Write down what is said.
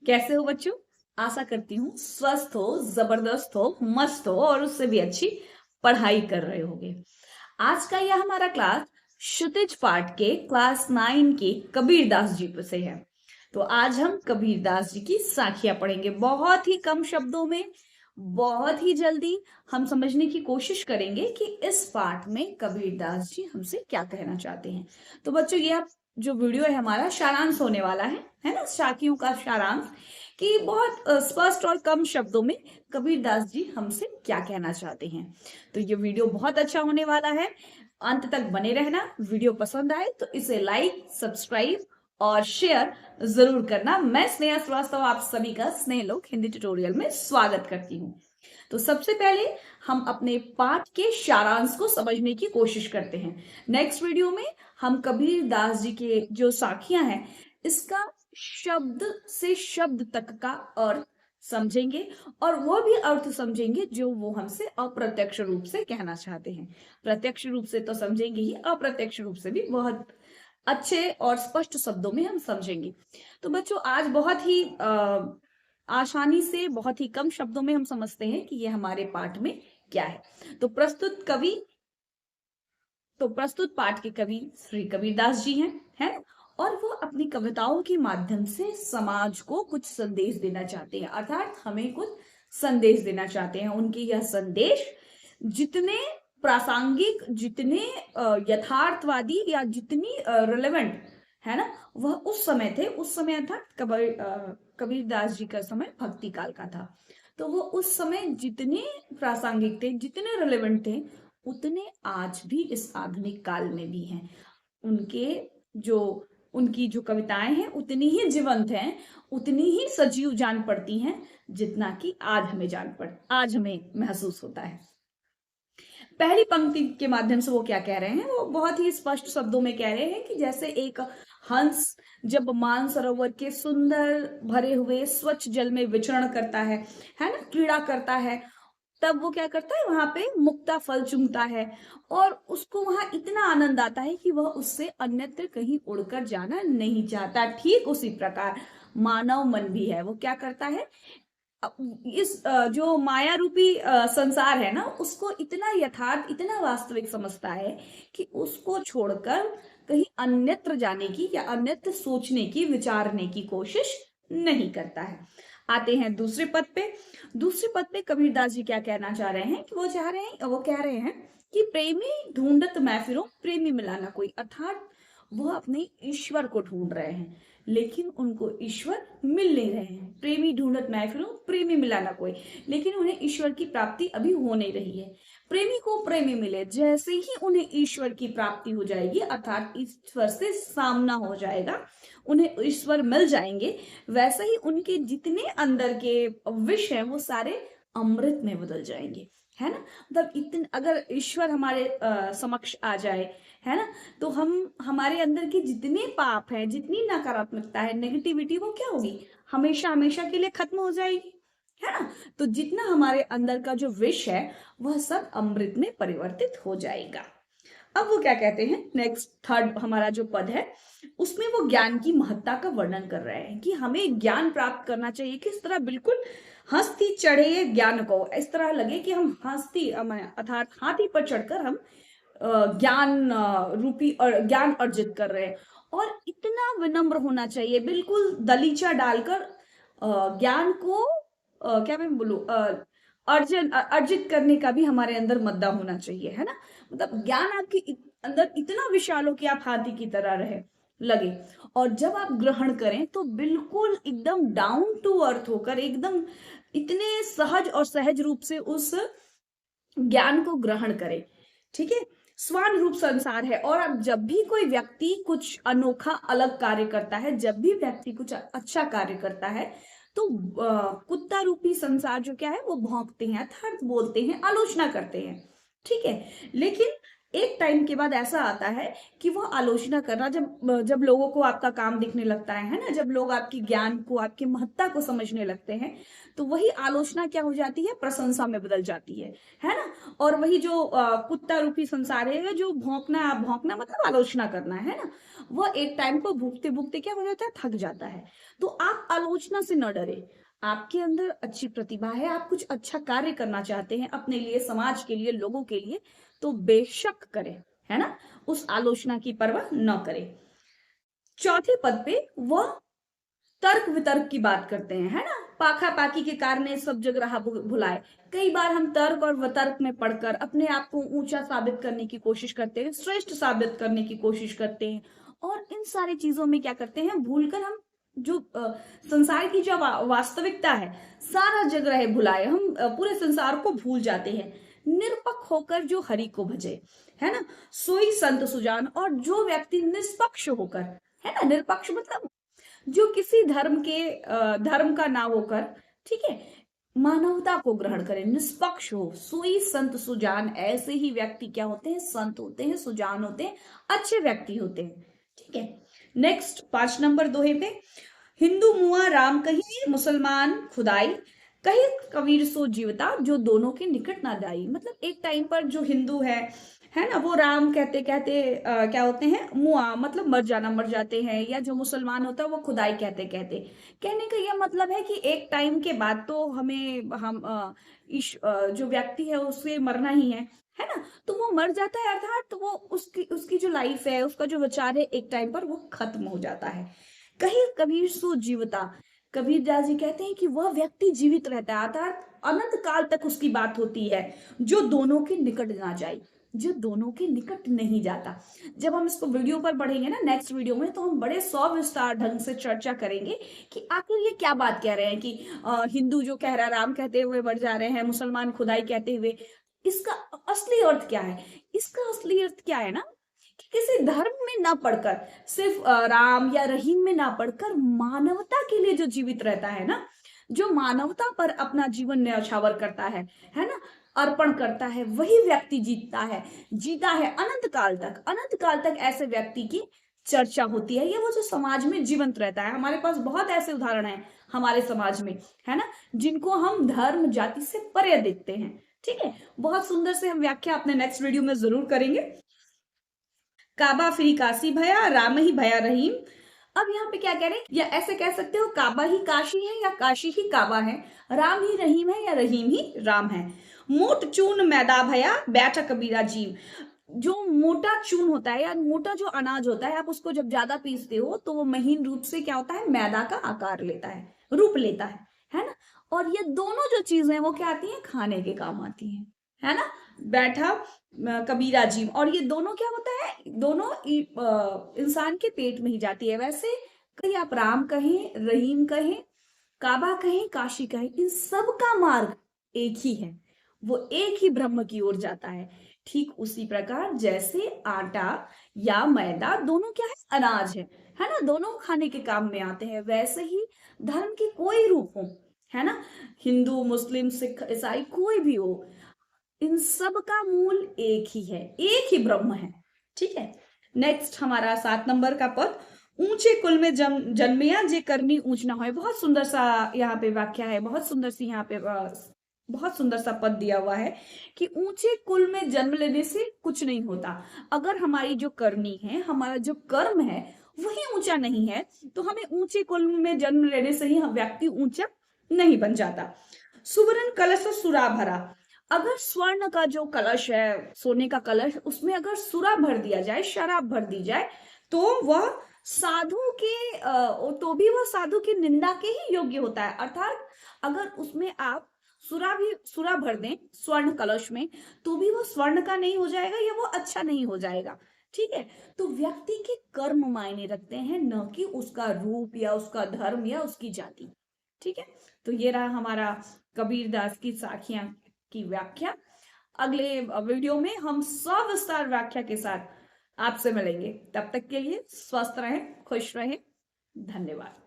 कैसे हो बच्चों? आशा करती हूँ स्वस्थ हो, जबरदस्त हो, मस्त हो और उससे भी अच्छी पढ़ाई कर रहे होगे। आज का यह हमारा क्लास क्षितिज पाठ के क्लास 9 के कबीरदास जी से है। तो आज हम कबीरदास जी की साखियां पढ़ेंगे, बहुत ही कम शब्दों में, बहुत ही जल्दी हम समझने की कोशिश करेंगे कि इस पाठ में कबीरदास जी हमसे क्या कहना चाहते हैं। तो बच्चों, यह जो वीडियो है हमारा सारांश होने वाला है ना, साखियों का सारांश, कि बहुत स्पष्ट और कम शब्दों में कबीरदास जी हमसे क्या कहना चाहते हैं। तो ये वीडियो बहुत अच्छा होने वाला है, अंत तक बने रहना। वीडियो पसंद आए तो इसे लाइक, सब्सक्राइब और शेयर जरूर करना। मैं स्नेहा श्रीवास्तव आप सभी का स्नेह लोक हिंदी ट्यूटोरियल में स्वागत करती हूँ। तो सबसे पहले हम अपने पाठ के सारांश को समझने की कोशिश करते हैं। नेक्स्ट वीडियो में हम कबीरदास जी के जो साखियां हैं इसका शब्द से शब्द तक का अर्थ समझेंगे और वो भी अर्थ समझेंगे जो वो हमसे अप्रत्यक्ष रूप से कहना चाहते हैं। प्रत्यक्ष रूप से तो समझेंगे ही, अप्रत्यक्ष रूप से भी बहुत अच्छे और स्पष्ट शब्दों में हम समझेंगे। तो बच्चों, आज बहुत ही आसानी से, बहुत ही कम शब्दों में हम समझते हैं कि ये हमारे पाठ में क्या है। तो प्रस्तुत पाठ के कवि श्री कबीरदास जी हैं और वो अपनी कविताओं के माध्यम से समाज को कुछ संदेश देना चाहते हैं, अर्थात हमें कुछ संदेश देना चाहते हैं। उनके यह संदेश जितने प्रासंगिक, जितने यथार्थवादी या जितनी रिलेवेंट है ना, वह उस समय थे। उस समय अर्थात कबीरदास जी का समय भक्ति काल का था। तो वो उस समय जितने प्रासंगिक थे, जितने रिलेवेंट थे, उतने आज भी इस आधुनिक काल में भी हैं। उनके जो उनकी जो कविताएं हैं उतनी ही जीवंत हैं, उतनी ही सजीव जान पड़ती हैं जितना कि आज हमें महसूस होता है। पहली पंक्ति के माध्यम से वो क्या कह रहे हैं, वो बहुत ही स्पष्ट शब्दों में कह रहे हैं कि जैसे एक हंस जब मानसरोवर के सुंदर भरे हुए स्वच्छ जल में विचरण करता है ना, क्रीड़ा करता है, तब वो क्या करता है, वहां पे मुक्ता फल चूमता है और उसको वहां इतना आनंद आता है कि वह उससे अन्यत्र कहीं उड़कर जाना नहीं चाहता। ठीक उसी प्रकार मानव मन भी है, वो क्या करता है, इस जो माया रूपी संसार है ना, उसको इतना यथार्थ, इतना वास्तविक समझता है कि उसको छोड़कर कहीं अन्यत्र जाने की या अन्यत्र सोचने की, विचारने की कोशिश नहीं करता है। आते हैं दूसरे पद पे। दूसरे पद पे कबीरदास जी क्या कहना चाह रहे हैं कि वो कह रहे हैं कि प्रेमी ढूंढत मैं फिरूं, प्रेमी मिलाना कोई, अर्थात वह अपने ईश्वर को ढूंढ रहे हैं लेकिन उनको ईश्वर मिल नहीं रहे हैं। प्रेमी ढूंढत मैं फिरूं, प्रेमी मिलाना कोई, लेकिन उन्हें ईश्वर की प्राप्ति अभी हो नहीं रही है। प्रेमी को प्रेमी मिले, जैसे ही उन्हें ईश्वर की प्राप्ति हो जाएगी, अर्थात ईश्वर से सामना हो जाएगा, उन्हें ईश्वर मिल जाएंगे, वैसे ही उनके जितने अंदर के विष हैं वो सारे अमृत में बदल जाएंगे, है ना। मतलब इतने अगर ईश्वर हमारे समक्ष आ जाए, है ना, तो हमारे अंदर की जितने पाप हैं, जितनी नकारात्मकता है, नेगेटिविटी, वो क्या होगी, हमेशा हमेशा के लिए खत्म हो जाएगी, है ना। तो जितना हमारे अंदर का जो विष है वह सब अमृत में परिवर्तित हो जाएगा। अब वो क्या कहते हैं, नेक्स्ट थर्ड हमारा जो पद है उसमें वो ज्ञान की महत्ता का वर्णन कर रहे हैं कि हमें ज्ञान प्राप्त करना चाहिए किस तरह, बिल्कुल हस्ती चढ़े ज्ञान को, इस तरह लगे कि हम हस्ती अर्थात हाथी पर चढ़कर हम ज्ञान रूपी और ज्ञान अर्जित कर रहे हैं। और इतना विनम्र होना चाहिए, बिल्कुल दलीचा डालकर ज्ञान को क्या मैं बोलूं, अर्जित करने का भी हमारे अंदर मद्दा होना चाहिए, है ना। मतलब ज्ञान आपके अंदर इतना विशाल हो कि आप हाथी की तरह रहे लगे, और जब आप ग्रहण करें तो बिल्कुल एकदम डाउन टू अर्थ होकर, एकदम इतने सहज और सहज रूप से उस ज्ञान को ग्रहण करें। ठीक है, स्वान रूप संसार है। और अब जब भी कोई व्यक्ति कुछ अनोखा अलग कार्य करता है, जब भी व्यक्ति कुछ अच्छा कार्य करता है, तो कुत्ता रूपी संसार जो क्या है वो भौंकते हैं, अर्थात बोलते हैं, आलोचना करते हैं। ठीक है, लेकिन एक टाइम के बाद ऐसा आता है कि वो आलोचना करना, जब जब लोगों को आपका काम दिखने लगता है ना, जब लोग आपकी ज्ञान को, आपकी महत्ता को समझने लगते हैं, तो वही आलोचना क्या हो जाती है, प्रशंसा में बदल जाती है ना। और वही जो कुत्ता रूपी संसार है, जो भौंकना भौंकना मतलब आलोचना करना है ना, वो एक टाइम को भूखते भूखते क्या हो जाता है, थक जाता है। तो आप आलोचना से न डरे, आपके अंदर अच्छी प्रतिभा है, आप कुछ अच्छा कार्य करना चाहते हैं अपने लिए, समाज के लिए, लोगों के लिए, तो बेशक करें, है ना, उस आलोचना की परवाह न करें। चौथे पद पे वह तर्क वितर्क की बात करते हैं, है ना। पाखा पाकी के कारण सब जग रहा भुलाए। कई बार हम तर्क और वितर्क में पढ़कर अपने आप को ऊंचा साबित करने की कोशिश करते हैं, श्रेष्ठ साबित करने की कोशिश करते हैं, और इन सारी चीजों में क्या करते हैं, भूलकर हम जो संसार की जो वास्तविकता है, सारा जग रहे भुलाए, हम पूरे संसार को भूल जाते हैं। निरपक्ष होकर जो हरि को भजे, है ना, सोई संत सुजान। और जो व्यक्ति निष्पक्ष होकर, है ना, निरपक्ष मतलब जो किसी धर्म का ना होकर, ठीक है, मानवता को ग्रहण करें, निष्पक्ष हो, सोई संत सुजान। ऐसे ही व्यक्ति क्या होते हैं, संत होते हैं, सुजान होते हैं, अच्छे व्यक्ति होते हैं। ठीक है, नेक्स्ट 5 नंबर दोहे पे, हिंदू मुआ राम कही, मुसलमान खुदाई, कही कबीर सो जीवता, जो दोनों के निकट ना जाई। मतलब एक टाइम पर जो हिंदू है ना, वो राम कहते कहते क्या होते हैं, मुआ मतलब मर जाना, मर जाते हैं। या जो मुसलमान होता है वो खुदाई कहते कहते, कहने का यह मतलब है कि एक टाइम के बाद तो हम जो व्यक्ति है उससे मरना ही है ना। तो वो मर जाता है, अर्थात तो वो उसकी उसकी जो लाइफ है, उसका जो विचार है, एक टाइम पर वो खत्म हो जाता है। कहीं कबीर सो जीवता, कबीर दास जी कहते हैं कि वह व्यक्ति जीवित रहता है, अर्थात अनंत काल तक उसकी बात होती है, जो दोनों के निकट ना जाए, जो दोनों के निकट नहीं जाता। जब हम इसको वीडियो पर पढ़ेंगे ना, नेक्स्ट वीडियो में, तो हम बड़े सविस्तार ढंग से चर्चा करेंगे कि आखिर ये क्या बात कह रहे हैं कि हिंदू जो कह रहा है राम कहते हुए बढ़ जा रहे हैं, मुसलमान खुदाई कहते हुए, इसका असली अर्थ क्या है। इसका असली अर्थ क्या है ना, कि किसी धर्म में ना पढ़कर, सिर्फ राम या रहीम में ना पढ़कर, मानवता के लिए जो जीवित रहता है ना, जो मानवता पर अपना जीवन न्यौछावर करता है ना, अर्पण करता है, वही व्यक्ति जीता है अनंत काल तक। अनंत काल तक ऐसे व्यक्ति की चर्चा होती है, ये वो जो समाज में जीवंत रहता है। हमारे पास बहुत ऐसे उदाहरण हैं हमारे समाज में, है ना, जिनको हम धर्म जाति से परे देखते हैं। ठीक है, बहुत सुंदर से हम व्याख्या अपने नेक्स्ट वीडियो में जरूर करेंगे। काबा फिरी काशी भया, राम ही भया रहीम। अब यहाँ पे क्या कह रहे हैं, या ऐसे कह सकते हो, काबा ही काशी है या काशी ही काबा है, राम ही रहीम है या रहीम ही राम है। मोट चून मैदा भया, बैठा कबीरा जीव। जो मोटा चून होता है या मोटा जो अनाज होता है, आप उसको जब ज्यादा पीसते हो तो वो महीन रूप से क्या होता है, मैदा का आकार लेता है, रूप लेता है ना। और ये दोनों जो चीजें वो क्या आती हैं, खाने के काम आती हैं, है ना। बैठा कबीरा जीव, और ये दोनों क्या होता है, दोनों इंसान के पेट में ही जाती है। वैसे कहीं आप राम कहें, रहीम कहें, काबा कहें, काशी कहें, इन सब का मार्ग एक ही है, वो एक ही ब्रह्म की ओर जाता है। ठीक उसी प्रकार जैसे आटा या मैदा दोनों क्या है, अनाज है ना, दोनों खाने के काम में आते हैं, वैसे ही धर्म के कोई रूप हो, है ना, हिंदू मुस्लिम सिख ईसाई कोई भी हो, इन सब का मूल एक ही है, एक ही ब्रह्म है। ठीक है, नेक्स्ट हमारा 7 नंबर का पद, ऊंचे कुल में जन्मिया जे करनी ऊंच ना होए। बहुत सुंदर सा यहाँ पे व्याख्या है, बहुत सुंदर सी यहाँ पे बहुत सुंदर सा पद दिया हुआ है कि ऊंचे कुल में जन्म लेने से कुछ नहीं होता। अगर हमारी जो करनी है, हमारा जो कर्म है, वही ऊंचा नहीं है, तो हमें ऊंचे कुल में जन्म लेने से ही हम व्यक्ति ऊंचा नहीं बन जाता। सुवर्ण कलश सुरा भरा, अगर स्वर्ण का जो कलश है, सोने का कलश, उसमें अगर सुरा भर दिया जाए, शराब भर दी जाए, तो वह साधु के तो भी वह साधु की निंदा के ही योग्य होता है। अर्थात अगर उसमें आप सुरा भर दें स्वर्ण कलश में, तो भी वो स्वर्ण का नहीं हो जाएगा या वो अच्छा नहीं हो जाएगा। ठीक है, तो व्यक्ति के कर्म मायने रखते हैं, न कि उसका रूप या उसका धर्म या उसकी जाति। ठीक है, तो ये रहा हमारा कबीर दास की साखियां की व्याख्या। अगले वीडियो में हम सविस्तार व्याख्या के साथ आपसे मिलेंगे। तब तक के लिए स्वस्थ रहें, खुश रहें, धन्यवाद।